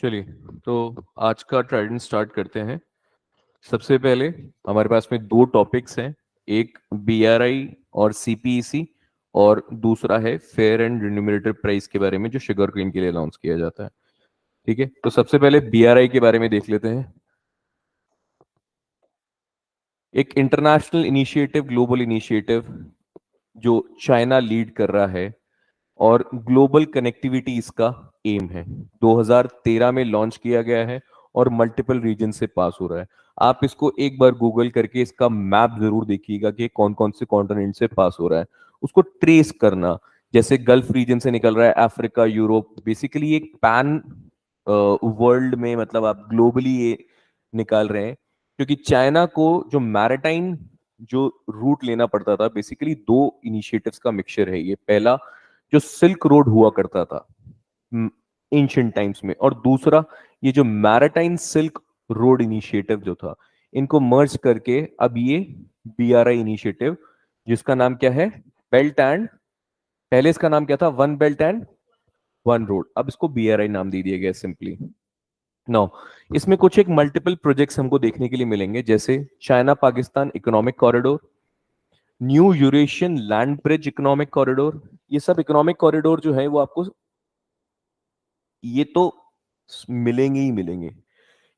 चलिए, तो आज का ट्राइडेंट स्टार्ट करते हैं। सबसे पहले हमारे पास में दो टॉपिक्स हैं, एक बीआरआई और सीपीईसी और दूसरा है फेयर एंड रिन्यूमरेटर प्राइस के बारे में जो शुगर केन के लिए अनाउंस किया जाता है। ठीक है, तो सबसे पहले बीआरआई के बारे में देख लेते हैं। एक इंटरनेशनल इनिशिएटिव, ग्लोबल इनिशिएटिव जो चाइना लीड कर रहा है और ग्लोबल कनेक्टिविटी इसका एम है। 2013 में लॉन्च किया गया है और मल्टीपल रीजन से पास हो रहा है। आप इसको एक बार गूगल करके इसका मैप जरूर देखिएगा कि कौन कौन से कॉन्टिनेंट से पास हो रहा है, उसको ट्रेस करना। जैसे गल्फ रीजन से निकल रहा है, अफ्रीका, यूरोप, बेसिकली एक पैन वर्ल्ड में, मतलब आप ग्लोबली ये निकाल रहे हैं। क्योंकि चाइना को जो मैरिटाइम जो रूट लेना पड़ता था, बेसिकली दो इनिशिएटिव्स का मिक्सचर है ये। पहला जो सिल्क रोड हुआ करता था एंशिएंट टाइम्स में, और दूसरा ये जो मैरिटाइम सिल्क रोड इनिशिएटिव जो था, इनको मर्ज करके अब ये बीआरआई इनिशिएटिव, जिसका नाम क्या है, बेल्ट एंड, पहले इसका नाम क्या था, one belt and one road, अब इसको बीआरआई नाम दे दिया गया सिंपली। नो, इसमें कुछ एक मल्टीपल प्रोजेक्ट्स हमको देखने के लिए मिलेंगे, जैसे China Pakistan economic corridor, new Eurasian land bridge economic corridor. ये सब इकोनॉमिक कॉरिडोर जो है वो आपको ये तो मिलेंगे ही मिलेंगे,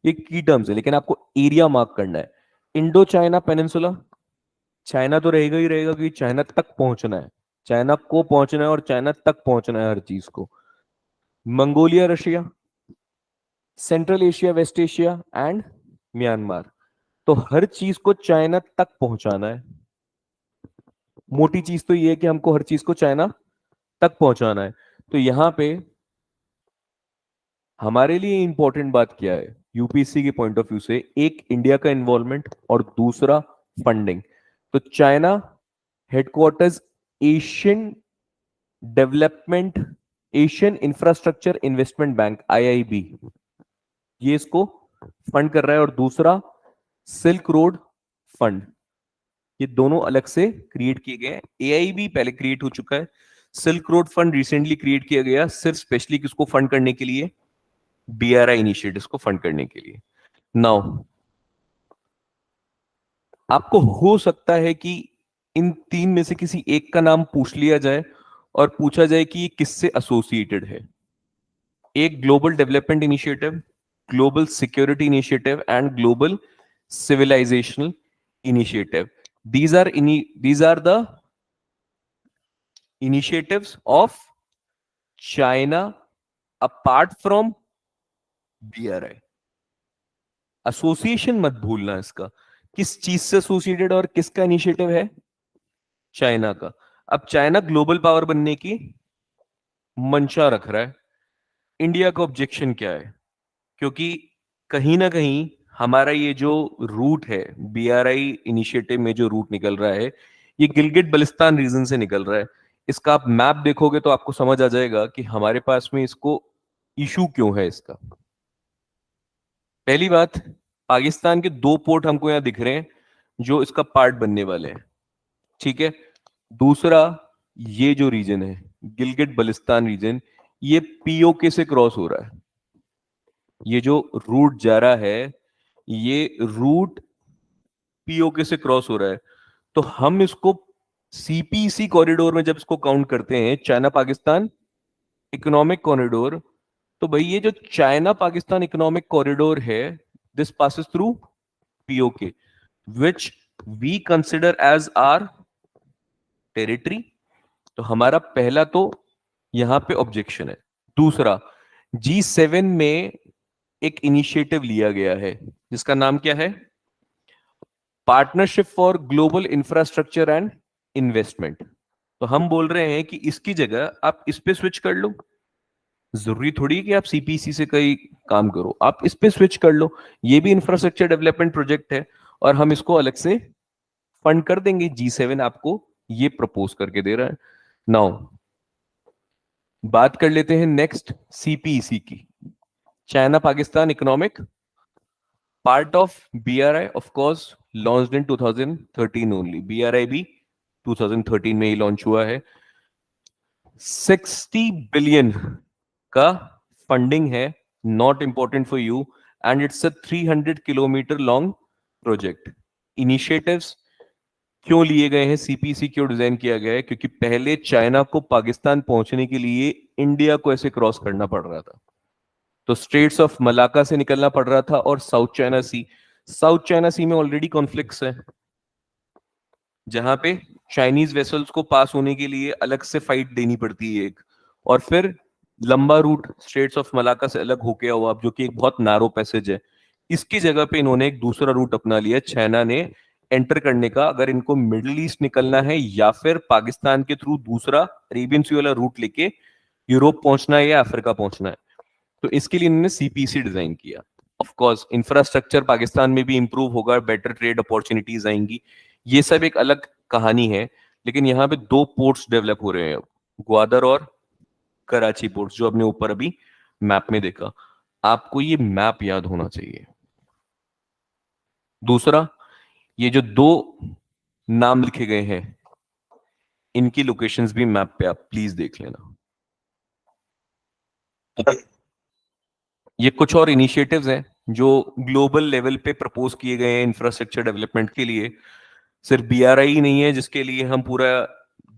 ये की टर्म्स है, लेकिन आपको एरिया मार्क करना है। इंडो चाइना पेनिनसुला, चाइना तो रहेगा ही रहेगा क्योंकि चाइना तक पहुंचना है, चाइना को पहुंचना है और चाइना तक पहुंचना है हर चीज को। Mongolia Russia, central Asia, west Asia and Myanmar. तो हर चीज को चाइना तक पहुंचाना है। मोटी चीज तो ये है कि हमको हर चीज को चाइना तक पहुंचाना है। तो यहां पे हमारे लिए इंपॉर्टेंट बात क्या है यूपीएससी के पॉइंट ऑफ व्यू से, एक इंडिया का इन्वॉल्वमेंट और दूसरा फंडिंग। तो China headquarters Asian development, Asian infrastructure investment bank IIB, ये इसको फंड कर रहा है। और दूसरा सिल्क रोड फंड, ये दोनों अलग से क्रिएट किए गए हैं। एआईबी पहले क्रिएट हो चुका है, silk road fund recently create किया गया, सिर्फ स्पेशली किसको फंड करने के लिए, बीआरआई इनिशिएटिव्स को फंड करने के लिए। नाउ आपको हो सकता है कि इन तीन में से किसी एक का नाम पूछ लिया जाए और पूछा जाए कि ये किससे एसोसिएटेड है। एक global development initiative, global security initiative and global civilisational initiative. These are the initiatives of China apart from BRI। Association मत भूलना इसका, किस चीज से एसोसिएटेड और किसका इनिशिएटिव है, चाइना का। अब चाइना ग्लोबल पावर बनने की मंशा रख रहा है, इंडिया का ऑब्जेक्शन क्या है? क्योंकि कहीं ना कहीं हमारा ये जो रूट है, बीआरआई इनिशिएटिव में जो रूट निकल रहा है, ये गिलगिट बल्तिस्तान रीजन से निकल रहा है। इसका आप मैप देखोगे तो आपको समझ आ जाएगा कि हमारे पास में इसको इशू क्यों है इसका। पहली बात, पाकिस्तान के दो पोर्ट हमको यहां दिख रहे हैं जो इसका पार्ट बनने वाले हैं, ठीक है। दूसरा, ये जो रीजन है गिलगिट बल्तिस्तान रीजन, ये पीओके से क्रॉस हो रहा है। ये जो रूट जा रहा है, ये रूट पीओके से क्रॉस हो रहा है। तो हम इसको सीपीसी कॉरिडोर में जब इसको काउंट करते हैं, चाइना पाकिस्तान इकोनॉमिक कॉरिडोर, तो भाई ये जो चाइना पाकिस्तान इकोनॉमिक कॉरिडोर है, this passes through POK, which we consider as our territory. तो हमारा पहला तो यहां पे ऑब्जेक्शन है। दूसरा, G7 में एक इनिशिएटिव लिया गया है जिसका नाम क्या है, partnership for global infrastructure and investment. तो हम बोल रहे हैं कि इसकी जगह आप इस पे स्विच कर लो। जरूरी थोड़ी कि आप सीपीसी से कई काम करो, आप इस पे स्विच कर लो। ये भी इंफ्रास्ट्रक्चर डेवलपमेंट प्रोजेक्ट है और हम इसको अलग से फंड कर देंगे। G7 आपको ये प्रपोज करके दे रहा है। नाउ बात कर लेते हैं नेक्स्ट सीपीईसी की, China Pakistan economic, part of BRI, of course launched in 2013 only. BRI भी 2013 में ही लॉन्च हुआ है। 60 बिलियन का फंडिंग है not important for you, and it's a 300 kilometre long project. Initiatives क्यों लिए गए हैं, सीपीसी क्यों डिजाइन किया गया है, क्योंकि पहले चाइना को पाकिस्तान पहुंचने के लिए इंडिया को ऐसे क्रॉस करना पड़ रहा था, तो स्ट्रेट्स ऑफ मलाका से निकलना पड़ रहा था, और साउथ चाइना सी में ऑलरेडी कॉन्फ्लिक्ट्स है, जहां पे चाइनीज वेसल्स को पास होने के लिए अलग से फाइट देनी पड़ती है एक, और फिर लंबा रूट स्ट्रेट्स ऑफ मलाका से अलग होके हुआ, जो कि एक बहुत नैरो पैसेज है, इसकी जगह पे इन्होंने एक दूसरा रूट अपना लिया चाइना ने एंटर करने का, अगर इनको मिडिल ईस्ट निकलना है या फिर पाकिस्तान के थ्रू दूसरा अरेबियन सी वाला रूट लेके यूरोप पहुंचना है या अफ्रीका पहुंचना है, तो इसके लिए इन्होंने सीपीसी डिजाइन किया। ऑफ कोर्स इंफ्रास्ट्रक्चर पाकिस्तान में भी इंप्रूव होगा, बेटर ट्रेड अपॉर्चुनिटीज आएंगी, ये सब एक अलग कहानी है, लेकिन यहाँ पे दो पोर्ट्स डेवलप हो रहे हैं, ग्वादर और कराची पोर्ट्स, जो अपने ऊपर अभी मैप में देखा। आपको ये मैप याद होना चाहिए। दूसरा, ये जो दो नाम लिखे गए हैं, इनकी लोकेशंस भी मैप पे आप प्लीज देख लेना। ये कुछ और इनिशिएटिव्स हैं जो ग्लोबल लेवल पे प्रपोज किए गए हैं इंफ्रास्ट्रक्चर डेवलपमेंट के लिए। सिर्फ बीआरआई ही नहीं है जिसके लिए हम पूरा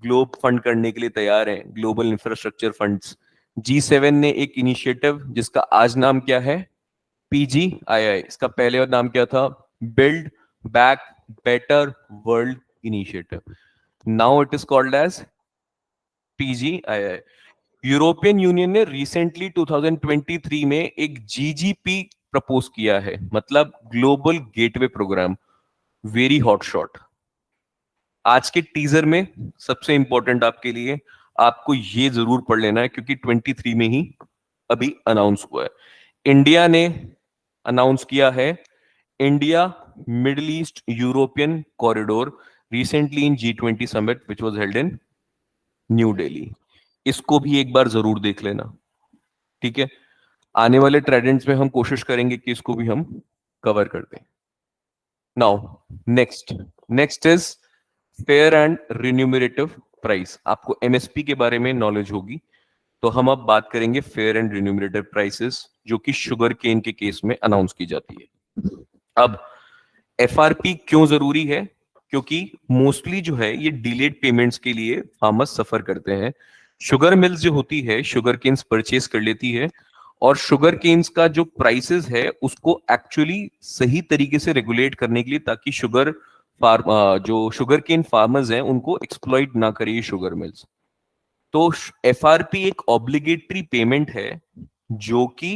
ग्लोब फंड करने के लिए तैयार हैं, ग्लोबल इंफ्रास्ट्रक्चर फंड्स। G7 ने एक इनिशिएटिव जिसका आज नाम क्या है, PGII, इसका पहले नाम क्या था, build back better world initiative, now it is called as PGII। European Union ने रिसेंटली 2023 में एक GGP प्रपोज किया है, मतलब global gateway programme, very hot shot. आज के टीजर में सबसे इंपॉर्टेंट आपके लिए, आपको ये जरूर पढ़ लेना है क्योंकि 23 में ही अभी अनाउंस हुआ है। इंडिया ने अनाउंस किया है India middle east European corridor recently in G20 summit which was held in new Delhi. इसको भी एक बार जरूर देख लेना, ठीक है। आने वाले ट्रेडेंट्स में हम कोशिश करेंगे कि इसको भी हम कवर कर दें। Now next is fair and remunerative price. आपको एमएसपी के बारे में नॉलेज होगी, तो हम अब बात करेंगे फेयर एंड रिन्यूमरेटिव प्राइसेस, जो कि शुगर केन के केस में अनाउंस की जाती है। अब एफआरपी क्यों जरूरी है, क्योंकि मोस्टली जो है ये डिलेड पेमेंट्स के लिए फार्मर्स सफर करते हैं। शुगर मिल्स जो होती है शुगर केन्स परचेज कर लेती है, और शुगर केन्स का जो प्राइसेस है उसको एक्चुअली सही तरीके से रेगुलेट करने के लिए, ताकि जो शुगर केन फार्मर्स हैं उनको एक्सप्लॉइट ना करे शुगर मिल्स। तो एफआरपी एक ऑब्लिगेटरी पेमेंट है जो कि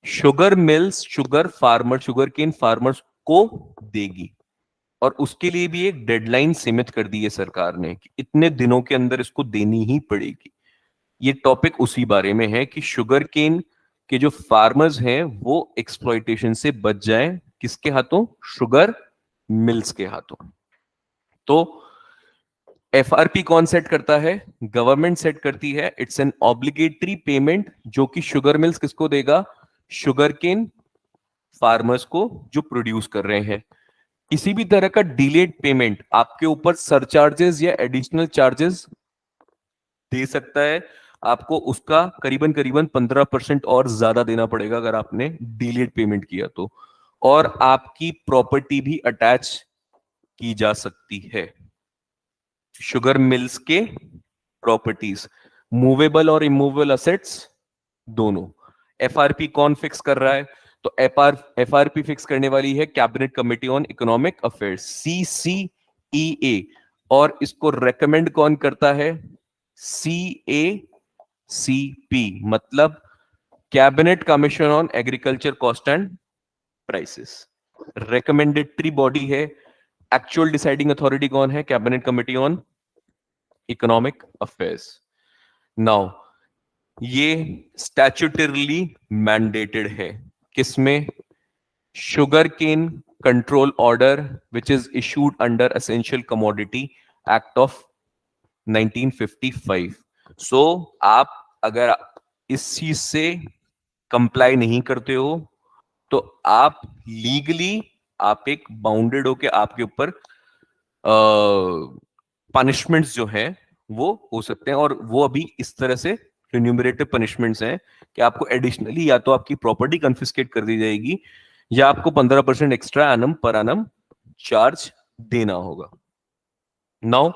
sugar mills sugar cane farmers को देगी, और उसके लिए भी एक डेडलाइन सीमित कर दी है सरकार ने कि इतने दिनों के अंदर इसको देनी ही पड़ेगी। ये टॉपिक उसी बारे में है कि शुगर केन के जो फार्मर्स हैं वो एक्सप्लॉइटेशन से बच जाएं, किसके हाथों, शुगर मिल्स के हाथों। तो एफआरपी कौन सेट करता है, गवर्नमेंट सेट करती है। इट्स एन ऑब्लिगेटरी पेमेंट जो कि शुगर मिल्स किसको देगा, शुगर केन फार्मर्स को जो प्रोड्यूस कर रहे हैं। किसी भी तरह का डिलेड पेमेंट आपके ऊपर सरचार्जेस या एडिशनल चार्जेस दे सकता है, आपको उसका करीबन 15% और ज्यादा देना पड़ेगा अगर आपने डिलेड पेमेंट किया तो, और आपकी प्रॉपर्टी भी अटैच की जा सकती है। शुगर मिल्स के प्रॉपर्टीज, मूवेबल और इमूवेबल असेट्स दोनों। एफआरपी कौन फिक्स कर रहा है, तो एफआरपी फिक्स करने वाली है cabinet committee on economic affairs, CCEA, और इसको रेकमेंड कौन करता है, CACP, मतलब cabinet commission on agriculture cost and prices. Recommendatory body है, एक्चुअल डिसाइडिंग अथॉरिटी कौन है, cabinet committee on economic affairs. Now ये स्टैट्यूटरली मैंडेटेड है, किसमें, sugar cane control order which is issued under essential commodity act of 1955। सो आप अगर इस चीज से कंप्लाई नहीं करते हो तो आप लीगली आप एक बाउंडेड हो के आपके ऊपर पनिशमेंट्स जो है वो हो सकते हैं, और वो अभी इस तरह से रिन्यूमरेटिव पनिशमेंट्स हैं कि आपको एडिशनली या तो आपकी प्रॉपर्टी कन्फिस्केट कर दी जाएगी या आपको 15% extra annum per annum charge देना होगा। नाउ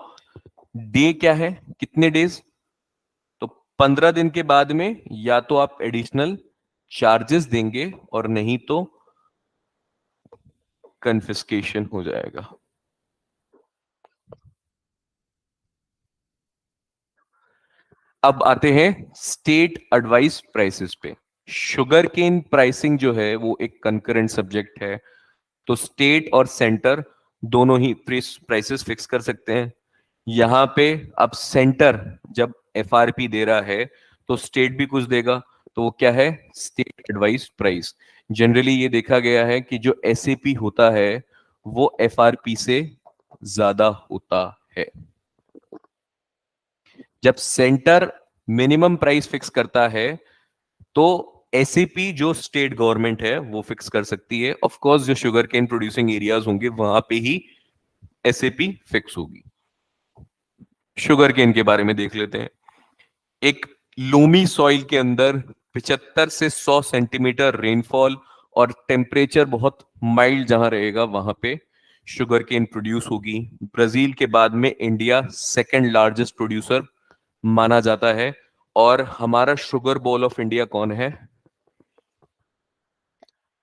डे क्या है, कितने डेज? तो 15 दिन के बाद में या तो आप एडिशनल चार्जेस देंगे और नहीं तो कन्फिस्केशन हो जाएगा। अब आते हैं स्टेट एडवाइस प्राइसेस पे। शुगर केन प्राइसिंग जो है वो एक कंकरेंट सब्जेक्ट है, तो स्टेट और सेंटर दोनों ही प्राइसेस फिक्स कर सकते हैं। यहां पे अब सेंटर जब एफआरपी दे रहा है तो स्टेट भी कुछ देगा, तो वो क्या है, स्टेट एडवाइस प्राइस। जनरली ये देखा गया है कि जो एसएपी होता है वो एफआरपी से ज्यादा होता है। जब सेंटर मिनिमम प्राइस फिक्स करता है तो एसएपी जो स्टेट गवर्नमेंट है वो फिक्स कर सकती है। ऑफ कोर्स जो शुगर केन प्रोड्यूसिंग एरियाज होंगे वहां पे ही एसएपी फिक्स होगी। शुगर केन के बारे में देख लेते हैं। एक लोमी सॉइल के अंदर 75 से 100 सेंटीमीटर रेनफॉल और टेम्परेचर बहुत माइल्ड जहां रहेगा वहां पे शुगर केन प्रोड्यूस होगी। ब्राजील के बाद में इंडिया सेकंड लार्जेस्ट प्रोड्यूसर माना जाता है। और हमारा शुगर बॉल ऑफ इंडिया कौन है,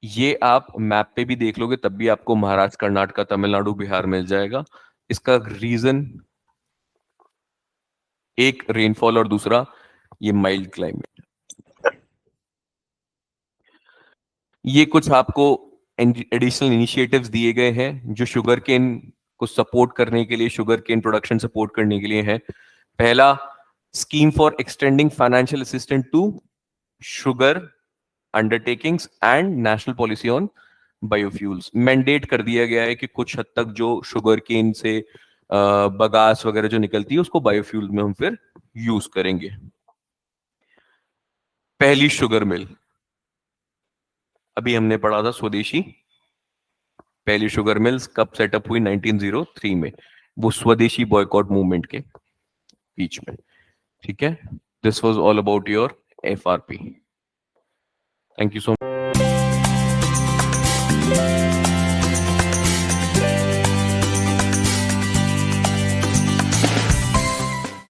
ये आप मैप पे भी देख लोगे तब भी आपको महाराष्ट्र, कर्नाटक, तमिलनाडु, बिहार मिल जाएगा। इसका रीजन एक रेनफॉल और दूसरा ये माइल्ड क्लाइमेट। ये कुछ आपको एडिशनल इनिशिएटिव्स दिए गए हैं जो शुगर केन को सपोर्ट करने के लिए, शुगर केन प्रोडक्शन सपोर्ट करने के लिए है। पहला, scheme for extending financial assistant to sugar undertakings and national policy on biofuels. Mandate कर दिया गया है कि कुछ हद तक जो शुगर केन से बगास वगैरह जो निकलती है उसको बायोफ्यूल में हम फिर यूज करेंगे। पहली शुगर मिल अभी हमने पढ़ा था स्वदेशी। पहली शुगर मिल्स कब सेटअप हुई, 1903 में, वो स्वदेशी बॉयकॉट मूवमेंट के बीच में। ठीक है, this was all about your FRP. Thank you so much.